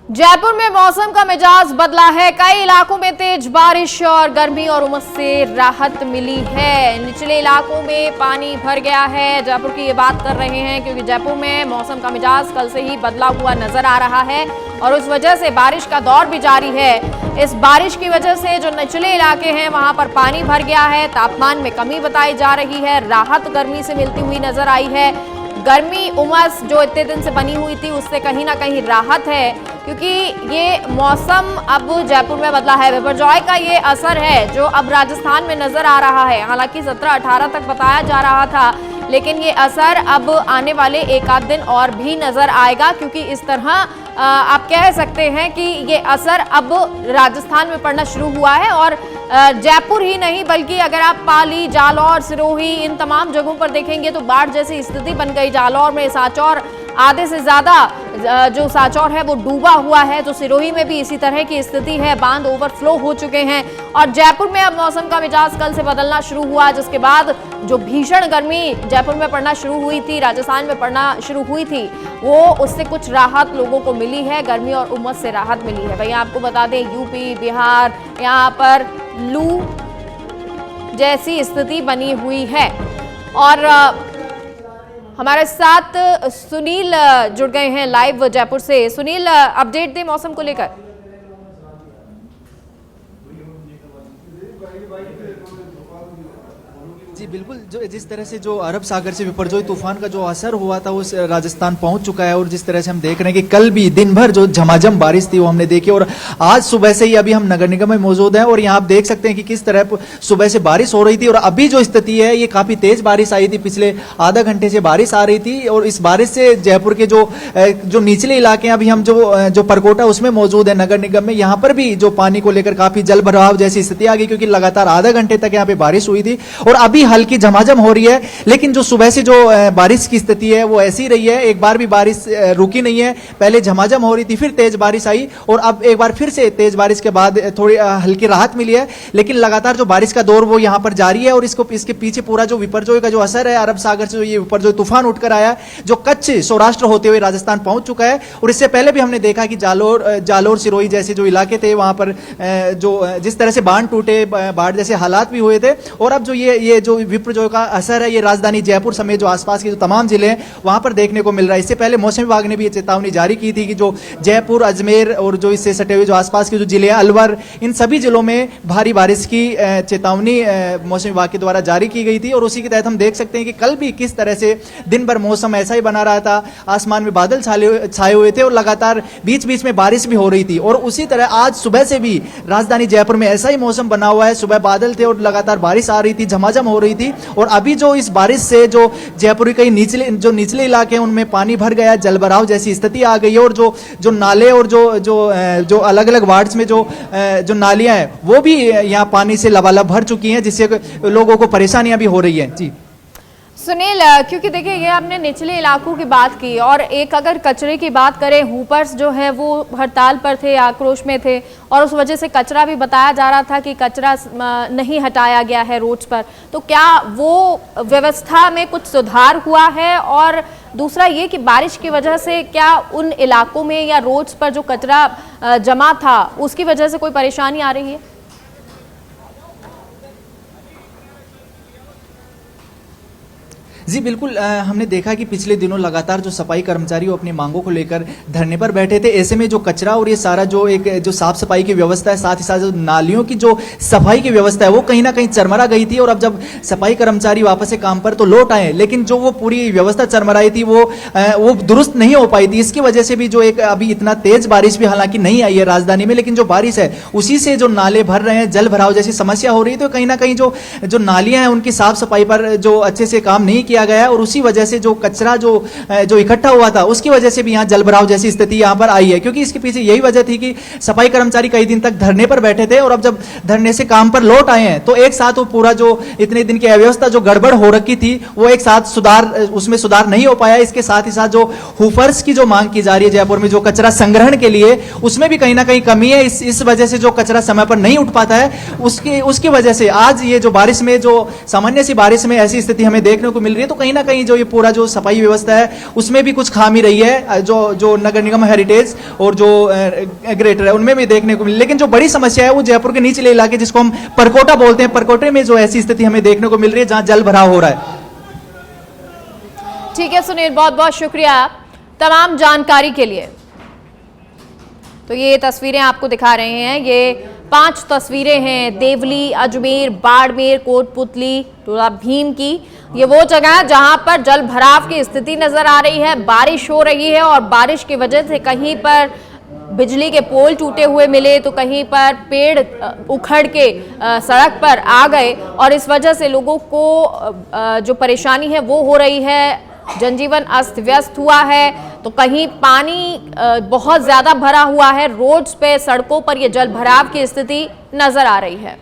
जयपुर में मौसम का मिजाज बदला है। कई इलाकों में तेज बारिश और गर्मी और उमस से राहत मिली है। निचले इलाकों में पानी भर गया है। जयपुर की ये बात कर रहे हैं क्योंकि जयपुर में मौसम का मिजाज कल से ही बदला हुआ नजर आ रहा है और उस वजह से बारिश का दौर भी जारी है। इस बारिश की वजह से जो निचले इलाके हैं वहां पर पानी भर गया है। तापमान में कमी बताई जा रही है। राहत गर्मी से मिलती हुई नजर आई है। गर्मी उमस जो इतने दिन से बनी हुई थी उससे कहीं ना कहीं राहत है क्योंकि ये मौसम अब जयपुर में बदला है। बिपरजॉय का ये असर है जो अब राजस्थान में नजर आ रहा है। हालांकि 17-18 तक बताया जा रहा था, लेकिन ये असर अब आने वाले एक आध दिन और भी नजर आएगा क्योंकि इस तरह आप कह सकते हैं कि ये असर अब राजस्थान में पड़ना शुरू हुआ है और जयपुर ही नहीं बल्कि अगर आप पाली, जालौर, सिरोही इन तमाम जगहों पर देखेंगे तो बाढ़ जैसी स्थिति बन गई। जालौर में सांचौर आधे से ज्यादा जो सांचौर है वो डूबा हुआ है, तो सिरोही में भी इसी तरह की स्थिति है। बांध ओवरफ्लो हो चुके हैं और जयपुर में अब मौसम का मिजाज कल से बदलना शुरू हुआ, जिसके बाद जो भीषण गर्मी जयपुर में पड़ना शुरू हुई थी, राजस्थान में पड़ना शुरू हुई थी, वो उससे कुछ राहत लोगों को मिली है। गर्मी और उमस से राहत मिली है। भैया आपको बता दें यूपी, बिहार, यहाँ पर लू जैसी स्थिति बनी हुई है। और हमारे साथ सुनील जुड़ गए हैं लाइव जयपुर से। सुनील, अपडेट दें मौसम को लेकर। जी बिल्कुल, जो जिस तरह से जो अरब सागर से विपरजोई तूफान का जो असर हुआ था वो राजस्थान पहुंच चुका है और जिस तरह से हम देख रहे हैं कि कल भी दिन भर जो झमाझम बारिश थी वो हमने देखी और आज सुबह से ही अभी हम नगर निगम में मौजूद हैं और यहाँ आप देख सकते हैं कि किस तरह सुबह से बारिश हो रही थी और अभी जो स्थिति है ये काफी तेज बारिश आई थी। पिछले आधा घंटे से बारिश आ रही थी और इस बारिश से जयपुर के जो निचले इलाके हैं, अभी हम जो परकोटा उसमें मौजूद है नगर निगम में, यहाँ पर भी जो पानी को लेकर काफी जल भराव जैसी स्थिति आ गई क्योंकि लगातार आधा घंटे तक यहाँ पे बारिश हुई थी और अभी हल्की झमाझम हो रही है। लेकिन जो सुबह से जो बारिश की स्थिति है वो ऐसी रही है, एक बार भी बारिश रुकी नहीं है। पहले झमाझम हो रही थी, फिर तेज बारिश आई और अब एक बार फिर से तेज बारिश के बाद थोड़ी हल्की राहत मिली है। लेकिन लगातार जो बारिश का दौर वो यहाँ पर जारी है और इसके पीछे पूरा जो विपरजोय का जो असर है, अरब सागर से ये विपरजोय तूफान उठकर आया जो कच्छ सौराष्ट्र होते हुए राजस्थान पहुंच चुका है। और इससे पहले भी हमने देखा कि जालोर सिरोही जैसे जो इलाके थे वहां पर जो जिस तरह से बांध टूटे, बाढ़ जैसे हालात भी हुए थे। और अब जो ये जो विपरजोय का असर है ये राजधानी जयपुर समेत जो आसपास के जो तमाम जिले हैं वहां पर देखने को मिल रहा है। इससे पहले मौसम विभाग ने भी ये चेतावनी जारी की थी कि जो जयपुर, अजमेर और जो इससे सटे हुए जो आसपास के जो जिले हैं, अलवर, इन सभी जिलों में भारी बारिश की चेतावनी मौसम विभाग के द्वारा जारी की गई थी। और उसी के तहत हम देख सकते हैं कि कल भी किस तरह से दिन भर मौसम ऐसा ही बना रहा था, आसमान में बादल छाए हुए थे और लगातार बीच बीच में बारिश भी हो रही थी। और उसी तरह आज सुबह से भी राजधानी जयपुर में ऐसा ही मौसम बना हुआ है। सुबह बादल थे और लगातार बारिश आ रही थी, झमाझम हो रही थी और अभी जो इस बारिश से जो जयपुर के निचले इलाके हैं उनमें पानी भर गया, जलभराव जैसी स्थिति आ गई है। और जो नाले और जो अलग अलग वार्ड्स में जो नालियां हैं वो भी यहाँ पानी से लबालब भर चुकी हैं, जिससे लोगों को परेशानियां भी हो रही हैं। जी सुनील, क्योंकि देखिए ये आपने निचले इलाकों की बात की और एक अगर कचरे की बात करें, हुपर्स जो है वो हड़ताल पर थे, आक्रोश में थे और उस वजह से कचरा भी बताया जा रहा था कि कचरा नहीं हटाया गया है रोड्स पर, तो क्या वो व्यवस्था में कुछ सुधार हुआ है? और दूसरा ये कि बारिश की वजह से क्या उन इलाकों में या रोड्स पर जो कचरा जमा था उसकी वजह से कोई परेशानी आ रही है? जी बिल्कुल, हमने देखा कि पिछले दिनों लगातार जो सफाई कर्मचारी अपनी मांगों को लेकर धरने पर बैठे थे। ऐसे में जो कचरा और ये सारा जो साफ सफाई की व्यवस्था है, साथ ही साथ जो नालियों की जो सफाई की व्यवस्था है वो कहीं ना कहीं चरमरा गई थी। और अब जब सफाई कर्मचारी वापस से काम पर तो लौट आए, लेकिन जो वो पूरी व्यवस्था चरमराई थी वो दुरुस्त नहीं हो पाई थी। इसकी वजह से भी जो एक अभी इतना तेज बारिश भी हालांकि नहीं आई है राजधानी में, लेकिन जो बारिश है उसी से जो नाले भर रहे हैं, जल भराव जैसी समस्या हो रही है। तो कहीं ना कहीं जो नालियां हैं उनकी साफ सफाई पर जो अच्छे से काम नहीं किया गया है और उसी वजह से जो कचरा जो इकट्ठा हुआ था उसकी वजह से भी यहाँ जलभराव जैसी स्थिति यहाँ पर आई है। क्योंकि इसके पीछे यही वजह थी कि सफाई कर्मचारी कई दिन तक धरने पर बैठे थे और अब जब धरने से काम पर लौट आए हैं तो एक साथ वो पूरा जो इतने दिन की अव्यवस्था जो गड़बड़ हो रखी थी वो एक साथ उसमें सुधार नहीं हो पाया। इसके साथ ही साथ जो हुफर्स की जो मांग की जा रही है जयपुर में जो कचरा संग्रहण के लिए, उसमें भी कहीं ना कहीं कमी है। इस वजह से जो कचरा समय पर नहीं उठ पाता है, उसकी वजह से आज ये जो बारिश में जो सामान्य सी बारिश में ऐसी स्थिति हमें देखने को मिल रही है। हैं, तो कहीं ना कहीं जो ये पूरा जो सफाई व्यवस्था है उसमें भी कुछ खामी रही है, जो नगर निगम हेरिटेज और जो ग्रेटर है उनमें भी देखने को मिली। लेकिन जो बड़ी समस्या है वो जयपुर के निचले इलाके जिसको हम परकोटा बोलते हैं, परकोटे में जो ऐसी स्थिति हमें देखने को मिल रही है जहां जल भराव हो रहा है। ठीक है सुनील, बहुत बहुत शुक्रिया तमाम जानकारी के लिए। तो ये तस्वीरें आपको दिखा रहे हैं, ये 5 तस्वीरें हैं देवली, अजमेर, बाड़मेर, कोटपुतली, टोला भीम की। ये वो जगह है जहां पर जल भराव की स्थिति नजर आ रही है। बारिश हो रही है और बारिश की वजह से कहीं पर बिजली के पोल टूटे हुए मिले तो कहीं पर पेड़ उखड़ के सड़क पर आ गए और इस वजह से लोगों को जो परेशानी है वो हो रही है। जनजीवन अस्त व्यस्त हुआ है, तो कहीं पानी बहुत ज्यादा भरा हुआ है, रोड्स पे, सड़कों पर ये जल भराव की स्थिति नजर आ रही है।